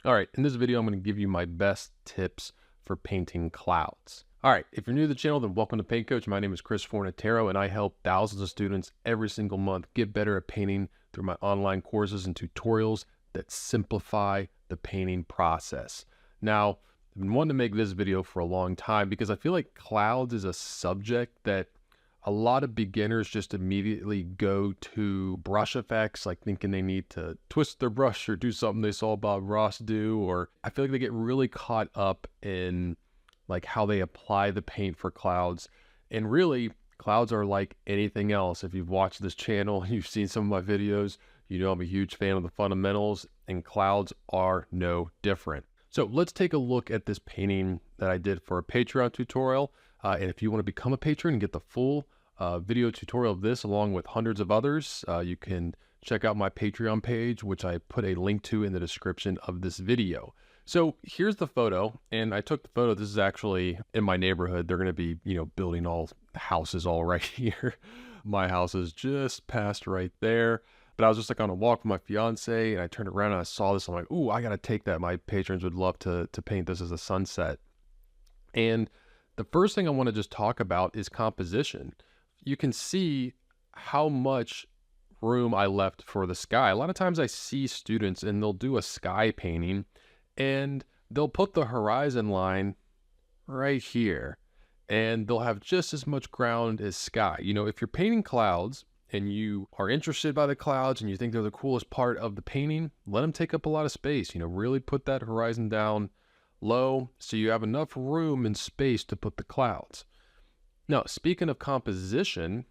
All right, in this video, I'm going to give you my best tips for painting clouds. All right, if you're new to the channel, then welcome to Paint Coach. My name is Chris Fornatero, and I help thousands of students every single month get better at painting through my online courses and tutorials that simplify the painting process. Now, I've been wanting to make this video for a long time because I feel like clouds is a subject that a lot of beginners just immediately go to brush effects, like thinking they need to twist their brush or do something they saw Bob Ross do, or I feel like they get really caught up in like how they apply the paint for clouds. And really, clouds are like anything else. If you've watched this channel, you've seen some of my videos, you know I'm a huge fan of the fundamentals, and clouds are no different. So let's take a look at this painting that I did for a Patreon tutorial. And if you want to become a patron and get the full video tutorial of this along with hundreds of others, you can check out my Patreon page, which I put a link to in the description of this video. So here's the photo, and I took the photo. This is actually in my neighborhood. They're going to be, building all houses all right here. My house is just past right there. But I was just like on a walk with my fiance, and I turned around and I saw this. I'm like, ooh, I got to take that. My patrons would love to paint this as a sunset. And the first thing I want to just talk about is composition. You can see how much room I left for the sky. A lot of times I see students and they'll do a sky painting and they'll put the horizon line right here and they'll have just as much ground as sky. If you're painting clouds and you are interested by the clouds and you think they're the coolest part of the painting, let them take up a lot of space. Really put that horizon down low so you have enough room and space to put the clouds. Now, speaking of composition,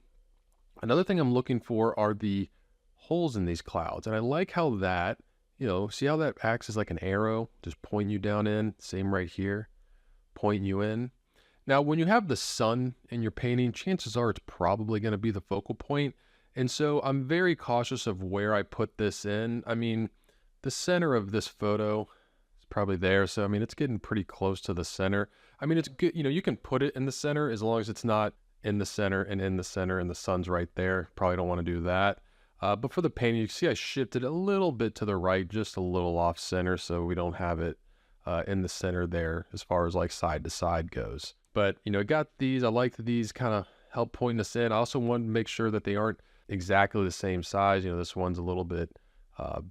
another thing I'm looking for are the holes in these clouds. And I like how that, see how that acts as like an arrow, just pointing you down in, same right here, pointing you in. Now, when you have the sun in your painting, chances are it's probably going to be the focal point. And so I'm very cautious of where I put this in. I mean, the center of this photo is probably there. So, it's getting pretty close to the center. It's good. You can put it in the center as long as it's not in the center and in the center and the sun's right there. Probably don't want to do that. But for the painting, you can see I shifted a little bit to the right, just a little off center, so we don't have it in the center there as far as like side to side goes. But, I got these. I like that these kind of help point us in. I also want to make sure that they aren't exactly the same size. This one's a little bit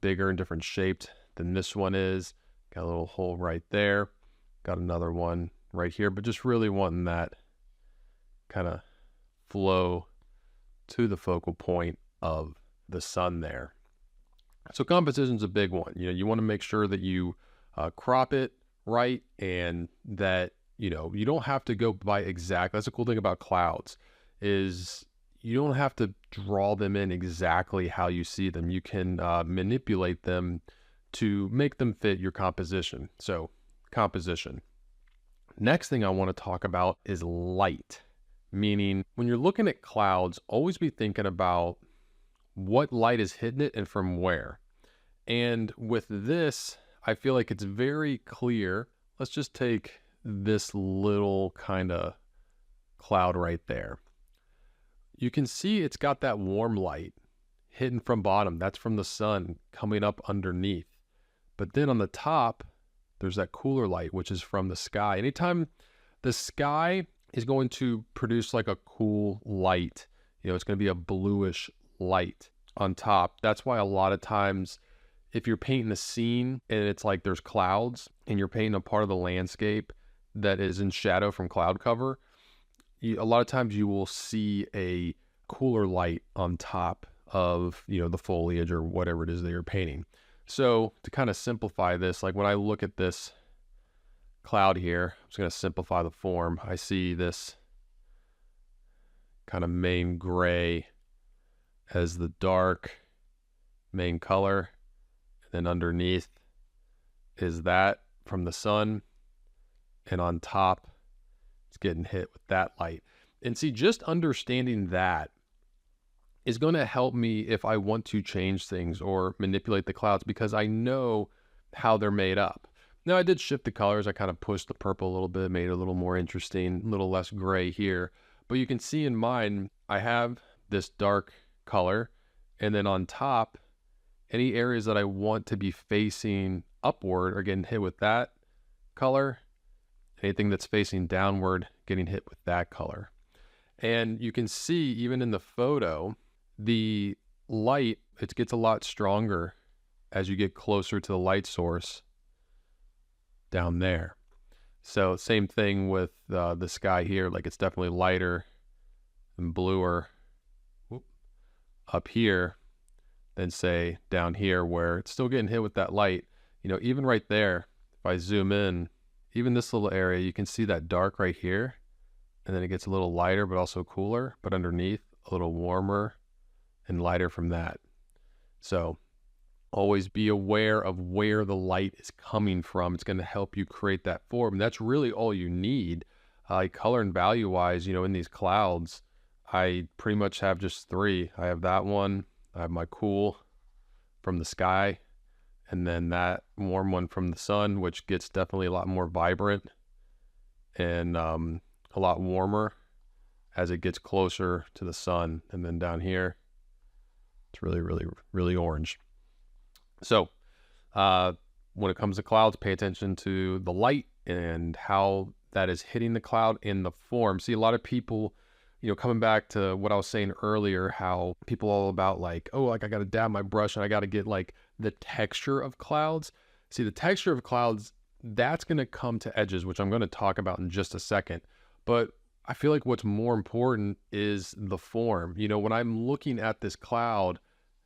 bigger and different shaped than this one is. Got a little hole right there. Got another one right here, but just really wanting that kind of flow to the focal point of the sun there. So composition's a big one. You want to make sure that you crop it right and that, you don't have to go by exact. That's the cool thing about clouds is you don't have to draw them in exactly how you see them. You can manipulate them to make them fit your composition. So composition. Next thing I want to talk about is light, meaning when you're looking at clouds, always be thinking about what light is hitting it and from where. And with this, I feel like it's very clear. Let's just take this little kind of cloud right there. You can see it's got that warm light hitting from bottom. That's from the sun coming up underneath. But then on the top, there's that cooler light, which is from the sky. Anytime the sky is going to produce like a cool light, it's going to be a bluish light on top. That's why a lot of times if you're painting a scene and it's like there's clouds and you're painting a part of the landscape that is in shadow from cloud cover, a lot of times you will see a cooler light on top of, the foliage or whatever it is that you're painting. So to kind of simplify this, like when I look at this cloud here, I'm just going to simplify the form. I see this kind of main gray as the dark main color. And then underneath is that from the sun. And on top, it's getting hit with that light. And see, just understanding that is going to help me if I want to change things or manipulate the clouds because I know how they're made up. Now, I did shift the colors. I kind of pushed the purple a little bit, made it a little more interesting, a little less gray here. But you can see in mine, I have this dark color. And then on top, any areas that I want to be facing upward are getting hit with that color. Anything that's facing downward getting hit with that color. And you can see even in the photo, the light, it gets a lot stronger as you get closer to the light source down there. So same thing with the sky here, like it's definitely lighter and bluer up here than say down here where it's still getting hit with that light. You know, even right there, if I zoom in, even this little area, you can see that dark right here, and then it gets a little lighter but also cooler, but underneath a little warmer and lighter from that. So always be aware of where the light is coming from. It's going to help you create that form. And that's really all you need. Color and value wise, you know, in these clouds, I pretty much have just three. I have that one, I have my cool from the sky, and then that warm one from the sun, which gets definitely a lot more vibrant and a lot warmer as it gets closer to the sun. And then down here, it's really, really, really orange. So when it comes to clouds, pay attention to the light and how that is hitting the cloud in the form. See, a lot of people, you know, coming back to what I was saying earlier, how people all about like, oh, like I got to dab my brush and I got to get like the texture of clouds. See, the texture of clouds, that's going to come to edges, which I'm going to talk about in just a second. But I feel like what's more important is the form. You know, when I'm looking at this cloud,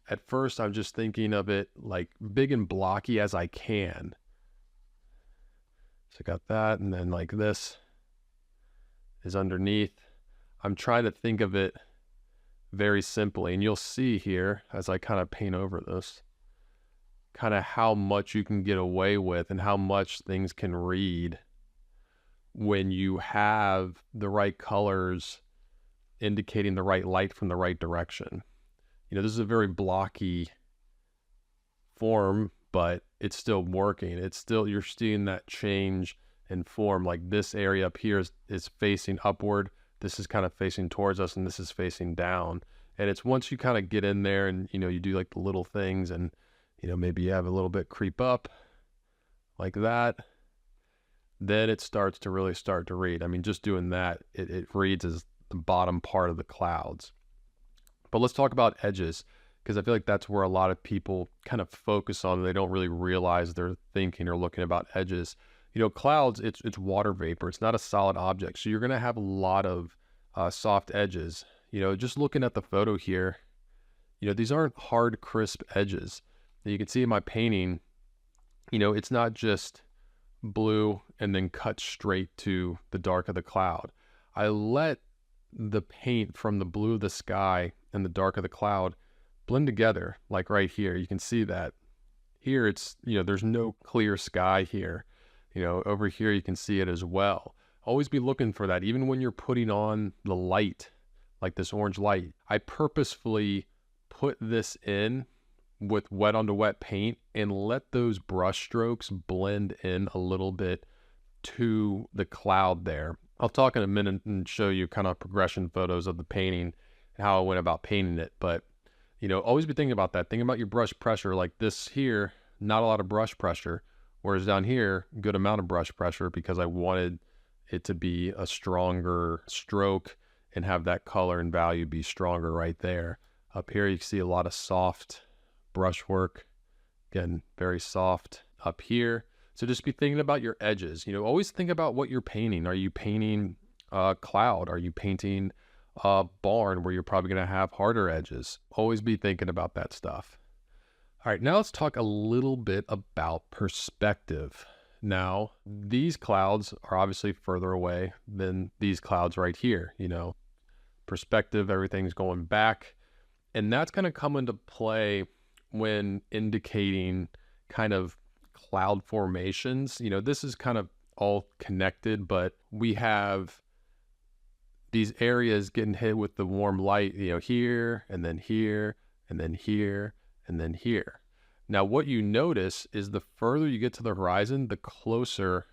at first I'm just thinking of it like big and blocky as I can. So I got that, and then like this is underneath. I'm trying to think of it very simply, and you'll see here as I kind of paint over this, kind of how much you can get away with and how much things can read when you have the right colors indicating the right light from the right direction. You know, this is a very blocky form, but it's still working. It's still, you're seeing that change in form. Like this area up here is facing upward. This is kind of facing towards us, and this is facing down. And it's once you kind of get in there and, you know, you do like the little things and, you know, maybe you have a little bit creep up like that, then it starts to really start to read. I mean, just doing that, it reads as the bottom part of the clouds. But let's talk about edges, because I feel like that's where a lot of people kind of focus on. They don't really realize they're thinking or looking about edges. You know, clouds, it's water vapor. It's not a solid object. So you're going to have a lot of soft edges. You know, just looking at the photo here, you know, these aren't hard, crisp edges. You can see in my painting, you know, it's not just blue and then cut straight to the dark of the cloud. I let the paint from the blue of the sky and the dark of the cloud blend together, like right here. You can see that here it's, you know, there's no clear sky here. You know, over here you can see it as well. Always be looking for that, even when you're putting on the light, like this orange light. I purposefully put this in with wet onto wet paint and let those brush strokes blend in a little bit to the cloud there. I'll talk in a minute and show you kind of progression photos of the painting and how I went about painting it. But, you know, always be thinking about that. Think about your brush pressure. Like this here, not a lot of brush pressure, whereas down here, good amount of brush pressure because I wanted it to be a stronger stroke and have that color and value be stronger right there. Up here, you can see a lot of soft brush work. Again, very soft up here. So just be thinking about your edges. You know, always think about what you're painting. Are you painting a cloud? Are you painting a barn where you're probably going to have harder edges? Always be thinking about that stuff. All right, now let's talk a little bit about perspective. Now, these clouds are obviously further away than these clouds right here. You know, perspective, everything's going back. And that's going to come into play when indicating kind of cloud formations. You know, this is kind of all connected, but we have these areas getting hit with the warm light, you know, here, and then here, and then here, and then here. Now, what you notice is the further you get to the horizon, the closer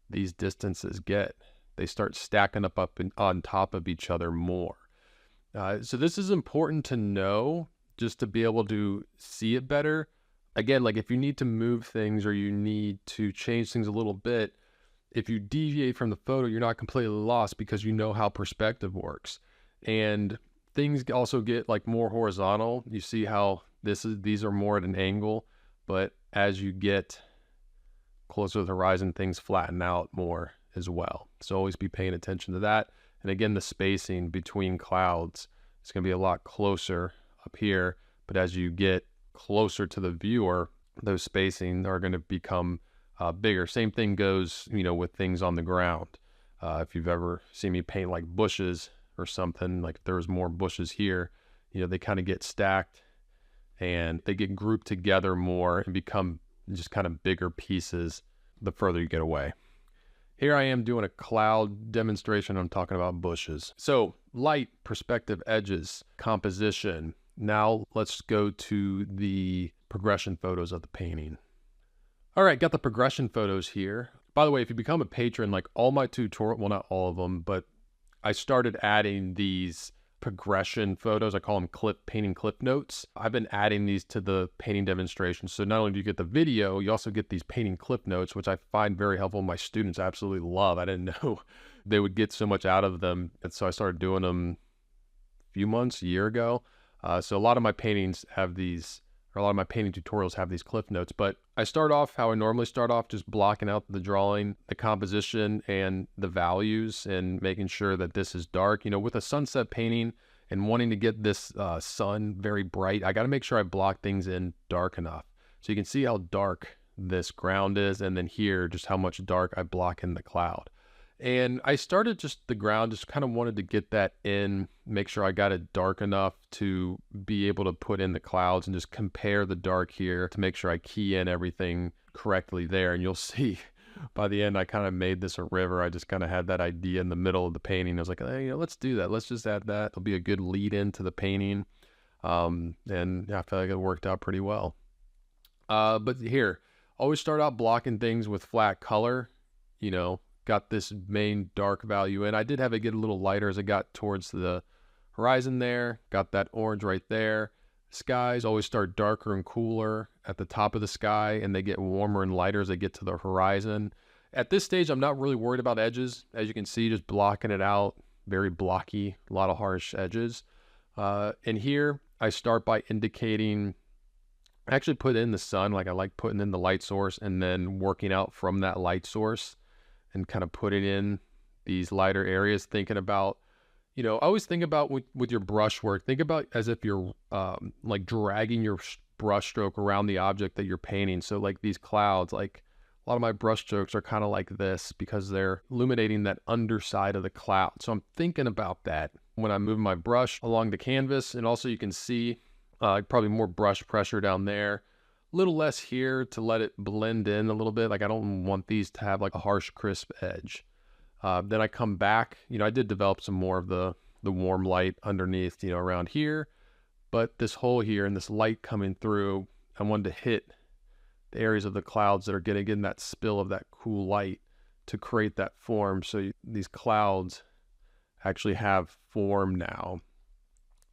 these distances get. They start stacking up on top of each other more. So this is important to know just to be able to see it better, Again, like if you need to move things or you need to change things a little bit, if you deviate from the photo, you're not completely lost because you know how perspective works. And things also get like more horizontal. You see how these are more at an angle, but as you get closer to the horizon, things flatten out more as well. So always be paying attention to that. And again, the spacing between clouds is going to be a lot closer up here, but as you get closer to the viewer, those spacing are going to become bigger. Same thing goes, with things on the ground. If you've ever seen me paint like bushes or something, like if there's more bushes here, they kind of get stacked and they get grouped together more and become just kind of bigger pieces the further you get away. Here I am doing a cloud demonstration. I'm talking about bushes. So light, perspective, edges, composition. Now let's go to the progression photos of the painting. All right, got the progression photos here. By the way, if you become a patron, like all my tutorial, well, not all of them, but I started adding these progression photos. I call them painting clip notes. I've been adding these to the painting demonstration. So not only do you get the video, you also get these painting clip notes, which I find very helpful. My students absolutely love. I didn't know they would get so much out of them. And so I started doing them a few months, a year ago. So a lot of my paintings have these, or a lot of my painting tutorials have these cliff notes, but I start off how I normally start off, just blocking out the drawing, the composition and the values and making sure that this is dark. With a sunset painting and wanting to get this sun very bright, I got to make sure I block things in dark enough. So you can see how dark this ground is, and then here, just how much dark I block in the cloud. And I started just the ground, just kind of wanted to get that in, make sure I got it dark enough to be able to put in the clouds and just compare the dark here to make sure I key in everything correctly there. And you'll see by the end, I kind of made this a river. I just kind of had that idea in the middle of the painting. I was like, hey, let's do that. Let's just add that. It'll be a good lead into the painting. And yeah, I feel like it worked out pretty well. But here, always start out blocking things with flat color, got this main dark value in. I did have it get a little lighter as I got towards the horizon there. Got that orange right there. Skies always start darker and cooler at the top of the sky, and they get warmer and lighter as they get to the horizon. At this stage, I'm not really worried about edges. As you can see, just blocking it out, very blocky, a lot of harsh edges. And here, I start by indicating, I actually put in the sun, like I like putting in the light source and then working out from that light source and kind of putting in these lighter areas, thinking about, I always think about with your brush work, think about as if you're like dragging your brush stroke around the object that you're painting. So like these clouds, like a lot of my brush strokes are kind of like this because they're illuminating that underside of the cloud. So I'm thinking about that when I'm moving my brush along the canvas. And also you can see probably more brush pressure down there. A little less here to let it blend in a little bit. Like I don't want these to have like a harsh, crisp edge. Then I come back, I did develop some more of the warm light underneath, around here. But this hole here and this light coming through, I wanted to hit the areas of the clouds that are getting that spill of that cool light to create that form. So these clouds actually have form now.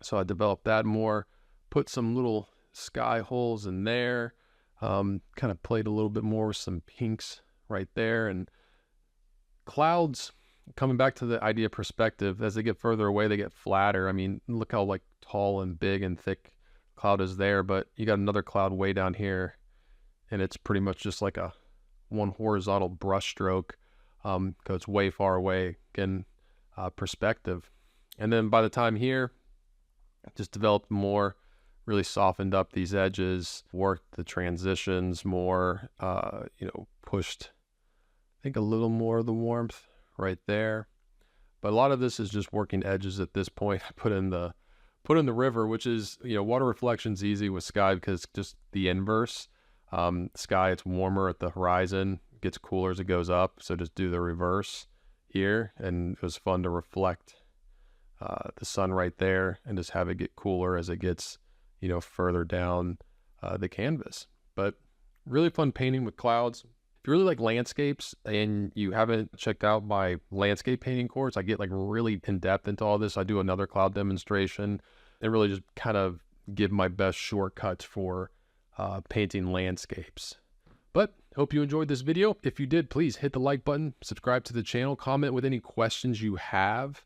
So I developed that more, put some little sky holes in there, kind of played a little bit more with some pinks right there. And clouds, coming back to the idea of perspective, as they get further away, they get flatter. I mean, look how like tall and big and thick cloud is there, but you got another cloud way down here and it's pretty much just like one horizontal brush stroke, goes way far away, again, perspective. And then by the time here, just developed more, really softened up these edges, worked the transitions more, pushed, I think, a little more of the warmth right there. But a lot of this is just working edges at this point. I put in the river, which is, water reflection's easy with sky because it's just the inverse. Sky, it's warmer at the horizon, gets cooler as it goes up. So just do the reverse here. And it was fun to reflect the sun right there and just have it get cooler as it gets further down the canvas. But really fun painting with clouds. If you really like landscapes and you haven't checked out my landscape painting course, I get like really in depth into all this. I do another cloud demonstration and really just kind of give my best shortcuts for painting landscapes. But hope you enjoyed this video. If you did, please hit the like button, subscribe to the channel, comment with any questions you have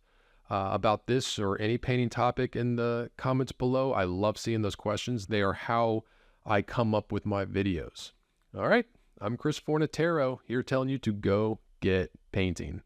about this or any painting topic in the comments below. I love seeing those questions. They are how I come up with my videos. All right, I'm Chris Fornatero here telling you to go get painting.